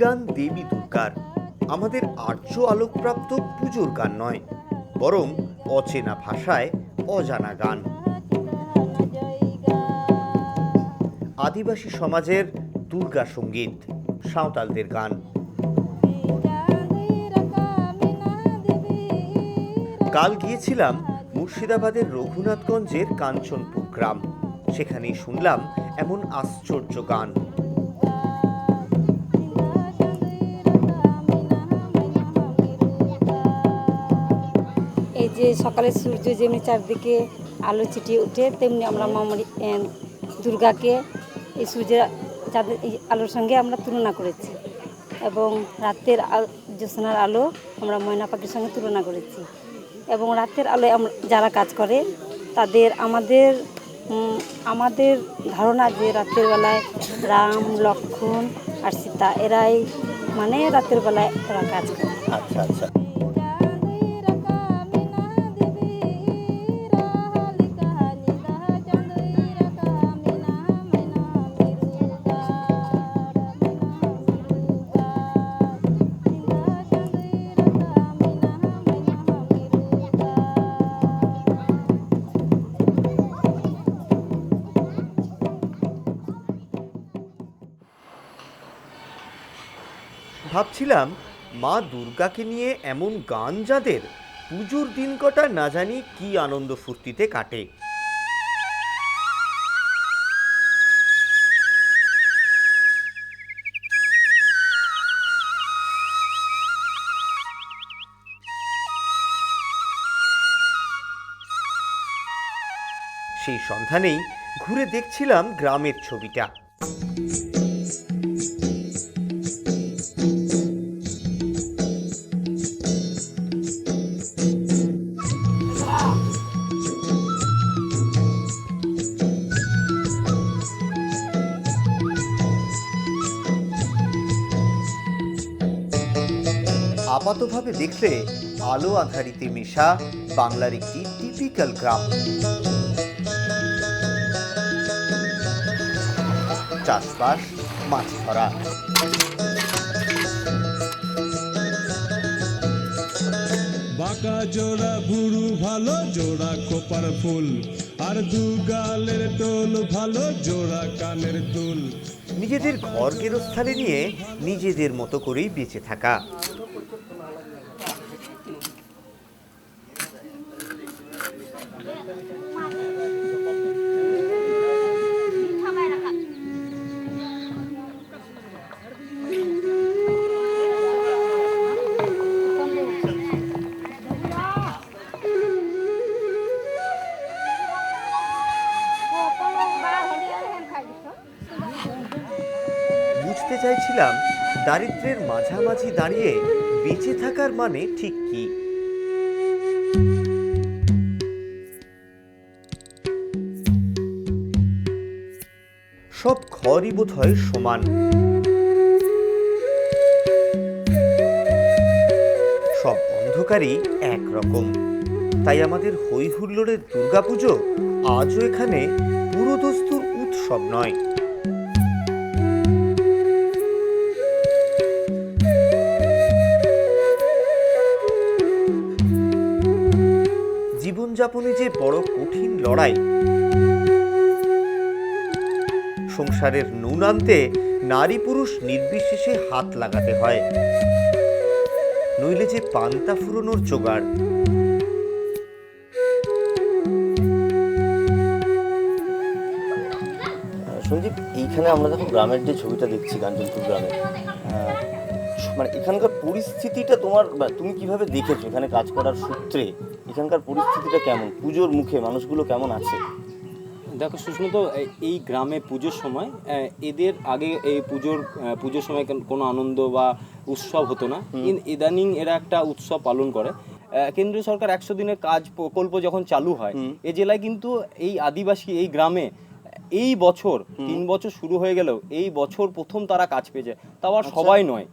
গান দেবী দুর্গার, আমাদের আর্য আলোকপ্রাপ্ত পুজোর গান নয়, বরং অচেনা ভাষায় অজানা গান। আদিবাসী সমাজের দুর্গা সঙ্গীত, সাঁওতালদের গান। কাল গিয়েছিলাম মুর্শিদাবাদের রঘুনাথগঞ্জের কাঞ্চনপুর গ্রাম। সেখানেই শুনলাম এমন আশ্চর্য গান। এই যে সকালে সূর্য যেমনি চারদিকে আলো ছিটিয়ে ওঠে, তেমনি আমরা মামারি দুর্গাকে এই সূর্যের চাঁদের এই আলোর সঙ্গে আমরা তুলনা করেছি, এবং রাতের জ্যোৎস্নার আলো আমরা ময়না পাখির সঙ্গে তুলনা করেছি। এবং রাতের আলোয় আমরা যারা কাজ করে তাদের আমাদের ধারণা যে রাতের বেলায় রাম, লক্ষ্মণ আর সীতা এরাই রাতের বেলায় ওরা কাজ করে। আচ্ছা আচ্ছা। ভাবছিলাম মা দুর্গাকে নিয়ে এমন গান যাদের, পুজোর দিন কটা না জানি কি আনন্দ ফুর্তিতে কাটে। সেই সন্ধানেই ঘুরে দেখছিলাম গ্রামের ছবিটা। আপাতভাবে দেখলে আলো আধারিতে মেশা বাংলার একটি টিপিক্যাল গ্রাম। চাষবাস, মাছ ধরা। বাঁকা জোড়া ভুরু ভালো, জোড়া খোপার ফুল, আর দু গালের টোল ভালো, জোড়া কানের দুল। নিজেদের ঘর গেরস্থালি নিয়ে নিজেদের মতো করেই বেঁচে থাকা। বুঝতে চাইছিলাম দারিদ্র্যের মাঝামাঝি দাঁড়িয়ে বেঁচে থাকার মানে ঠিক কি। সব ঘরই বোধহয় সমান, সব অন্ধকারই একরকম। তাই আমাদের হই হুল্লোড়ের দুর্গাপুজো আজও এখানে পুরোদস্তুর উৎসব নয়। জীবনযাপনে যে বড় কঠিন লড়াই। সংসারের নুন আনতে নারী পুরুষ নির্বিশেষে হাত লাগাতে হয়, নইলে যে পান্তা ফুরোনোর জোগাড়। সঞ্জীব, এইখানে আমরা দেখো গ্রামের যে ছবিটা দেখছি, কাঞ্চনপুর গ্রামে, এখানকার পরিস্থিতিটা তুমি কিভাবে দেখেছো? এখানে কাজ করার সূত্রে এখানকার পরিস্থিতিটা কেমন? পুজোর মুখে মানুষগুলো কেমন আছে? দেখো সুস্মিত, এই গ্রামে পুজোর সময় এদের আগে এই পুজোর সময় কোনো আনন্দ বা উৎসব হতো না। ইদানিং এরা একটা উৎসব পালন করে। কেন্দ্রীয় সরকার 100 দিনের কাজ প্রকল্প যখন চালু হয়, এ জেলায় কিন্তু এই আদিবাসী এই গ্রামে এই বছর 3 বছর শুরু হয়ে গেলেও এই বছর প্রথম তারা কাজ পেয়েছে। তাও আর সবাই নয়,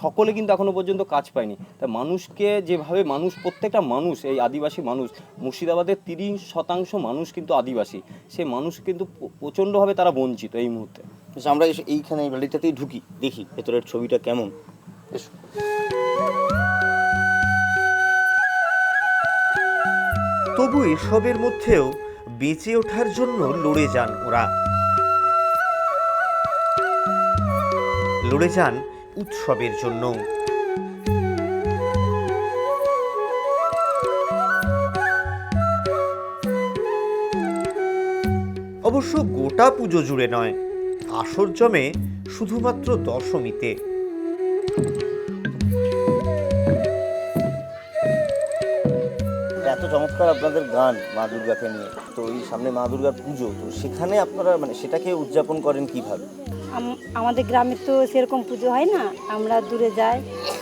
সকলে কিন্তু এখনো পর্যন্ত কাজ পায়নি। তাই মানুষকে যেভাবে প্রত্যেকটা মানুষ, এই আদিবাসী মানুষ, মুর্শিদাবাদের 30% মানুষ কিন্তু আদিবাসী, সেই মানুষ কিন্তু প্রচণ্ডভাবে তারা বঞ্চিত এই মুহূর্তে। বেশ, আমরা এইখানে এই বাড়িটাতেই ঢুকি, দেখি ভেতরের ছবিটা কেমন। এসো। তবু এসবের মধ্যেও বেঁচে ওঠার জন্য লড়ে যান ওরা, লড়ে যান উৎসবের জন্য। অবশ্য গোটা পুজো জুড়ে নয়, আসর জমে শুধুমাত্র দশমীতে। এত চমৎকার আপনাদের গান মা দুর্গাকে নিয়ে, তো এই সামনে মা দুর্গার পুজো, তো সেখানে আপনারা মানে সেটাকে উদযাপন করেন কিভাবে? আমাদের গ্রামে তো সেরকম পুজো হয় না, আমরা দূরে যাই,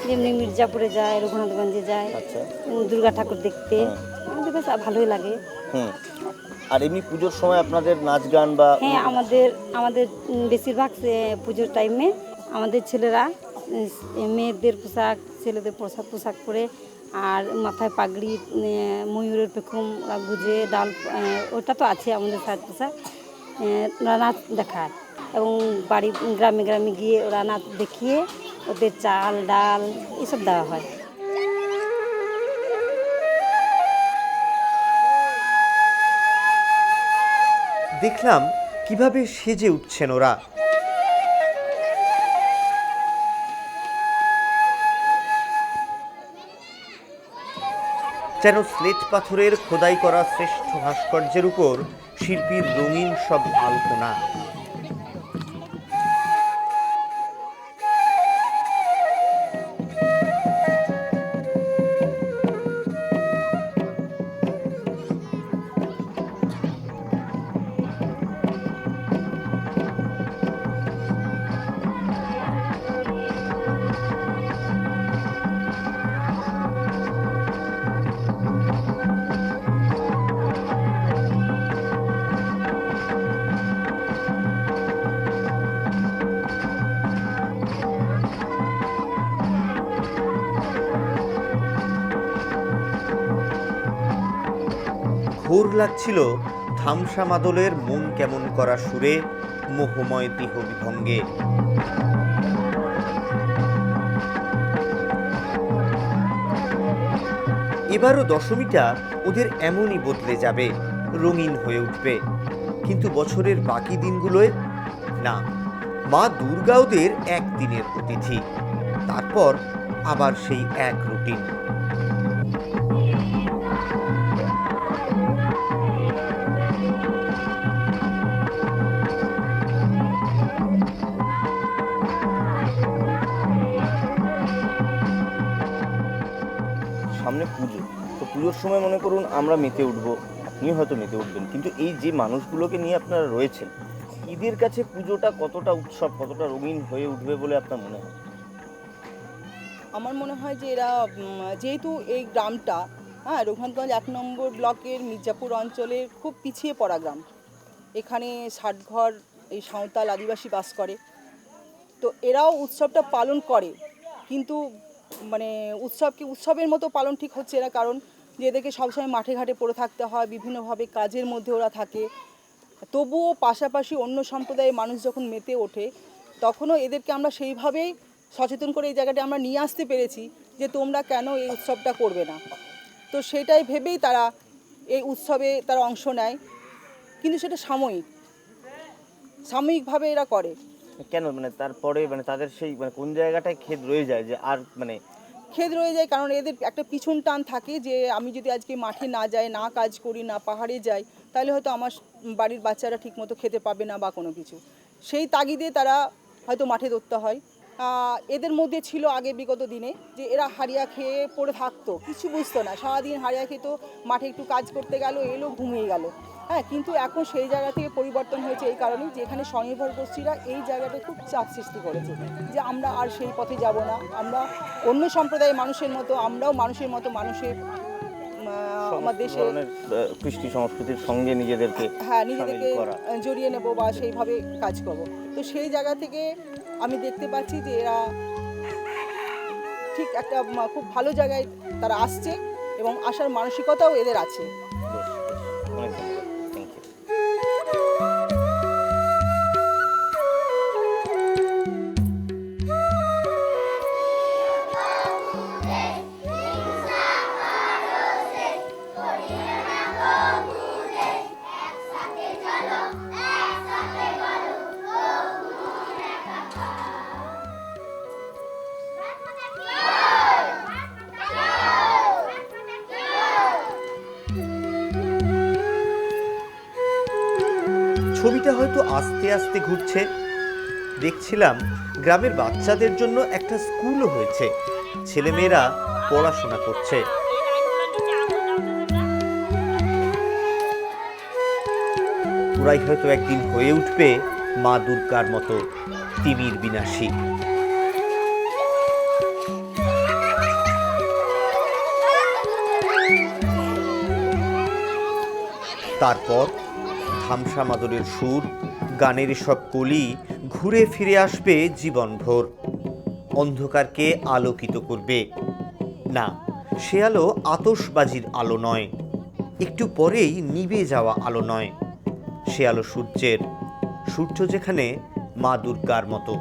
যেমনি মির্জাপুরে যাই, রঘুনাথগঞ্জে যাই আচ্ছা। দুর্গা ঠাকুর দেখতে। আমাদের বেশ ভালোই লাগে। হুম। আর এমনি পুজোর সময় আপনাদের নাচ গান বা হ্যাঁ, আমাদের বেশিরভাগ পুজোর টাইমে আমাদের ছেলেরা মেয়েদের পোশাক, ছেলেদের পোশাক পরে, আর মাথায় পাগড়ি, ময়ূরের পেখম ওরা গুজে, ডাল, ওটা তো আছে আমাদের সাজ পোশাক, ওরা নাচ দেখায় এবং বাড়ি গ্রামে গ্রামে গিয়ে ওরা নাচ দেখিয়ে ওদের চাল ডাল এসব দেওয়া হয়। দেখলাম কিভাবে সেজে উঠছেন ওরা। যেন স্লেট পাথরের খোদাই করা শ্রেষ্ঠ ভাস্কর্যের উপর শিল্পীর রঙিন সব আলপনা। ঘোর লাগছিল ধামসা মাদলের মন কেমন করা সুরে, মোহময় দেহ বিভঙ্গে। এবারও দশমীটা ওদের এমনই বদলে যাবে, রঙিন হয়ে উঠবে। কিন্তু বছরের বাকি দিনগুলোয় না, মা দুর্গা ওদের একদিনের অতিথি, তারপর আবার সেই এক রুটিন। সামনে পুজো, তো পুজোর সময় মনে করুন আমরা মেতে উঠবো, আপনিও হয়তো মেতে উঠবেন, কিন্তু এই যে মানুষগুলোকে নিয়ে আপনারা রয়েছেন, ঈদের কাছে পুজোটা কতটা উৎসব, কতটা রঙিন হয়ে উঠবে বলে আপনার মনে হয়? আমার মনে হয় যে এরা যেহেতু এই গ্রামটা, হ্যাঁ, রঘুনাথগঞ্জ 1 নম্বর ব্লকের মির্জাপুর অঞ্চলের খুব পিছিয়ে পড়া গ্রাম, এখানে 60 ঘর এই সাঁওতাল আদিবাসী বাস করে, তো এরাও উৎসবটা পালন করে, কিন্তু মানে উৎসবকে উৎসবের মতো পালন ঠিক হচ্ছে না, কারণ যে এদেরকে সবসময় মাঠে ঘাটে পড়ে থাকতে হয়, বিভিন্নভাবে কাজের মধ্যে ওরা থাকে। তবুও পাশাপাশি অন্য সম্প্রদায়ের মানুষ যখন মেতে ওঠে, তখনও এদেরকে আমরা সেইভাবেই সচেতন করে এই জায়গাটা আমরা নিয়ে আসতে পেরেছি যে তোমরা কেন এই উৎসবটা করবে না। তো সেটাই ভেবেই তারা এই উৎসবে তারা অংশ নেয়, কিন্তু সেটা সাময়িকভাবে এরা করে। কেন মানে তারপরে মানে তাদের সেই মানে কোন জায়গাটায় খেদ রয়ে যায় যে আর মানে খেদ রয়ে যায়, কারণ এদের একটা পিছন টান থাকে যে আমি যদি আজকে মাঠে না যাই, না কাজ করি, না পাহাড়ে যাই, তাহলে হয়তো আমার বাড়ির বাচ্চারা ঠিকমতো খেতে পাবে না বা কোনো কিছু, সেই তাগিদে তারা হয়তো মাঠে ধরতে হয়। এদের মধ্যে ছিল আগে বিগত দিনে যে এরা হারিয়া খেয়ে পড়ে থাকতো, কিছু বুঝতো না, সারাদিন হারিয়া খেতো, মাঠে একটু কাজ করতে গেল, এলো, ঘুমিয়ে গেল। হ্যাঁ, কিন্তু এখন সেই জায়গা থেকে পরিবর্তন হয়েছে এই কারণেই যে এখানে স্বনির্ভর গোষ্ঠীরা এই জায়গাটা খুব চাপ সৃষ্টি করেছে যে আমরা আর সেই পথে যাব না, আমরা অন্য সম্প্রদায়ের মানুষের মতো, আমরাও মানুষের মতো মানুষের আমার দেশে কৃষ্টি সংস্কৃতির সঙ্গে নিজেদেরকে জড়িয়ে নেব বা সেইভাবে কাজ করব। তো সেই জায়গা থেকে আমি দেখতে পাচ্ছি যে এরা ঠিক একটা খুব ভালো জায়গায় তারা আসছে এবং আসার মানসিকতাও এদের আছে। ছবিটা হয়তো আস্তে আস্তে ঘুরছে। দেখছিলাম গ্রামের বাচ্চাদের জন্য একটা স্কুলও হয়েছে, ছেলেমেয়েরা পড়াশোনা করছে। ওরাই হয়তো একদিন হয়ে উঠবে মা দুর্গার মতো তিমির বিনাশী। তারপর ধামসা মাদলের সুর, গানের সব কলি ঘুরে ফিরে আসবে জীবনভর, অন্ধকারকে আলোকিত করবে। না, সে আলো আতশবাজির আলো নয়, একটু পরেই নিভে যাওয়া আলো নয়, সে আলো সূর্যের, সূর্য যেখানে মা দুর্গার মতো।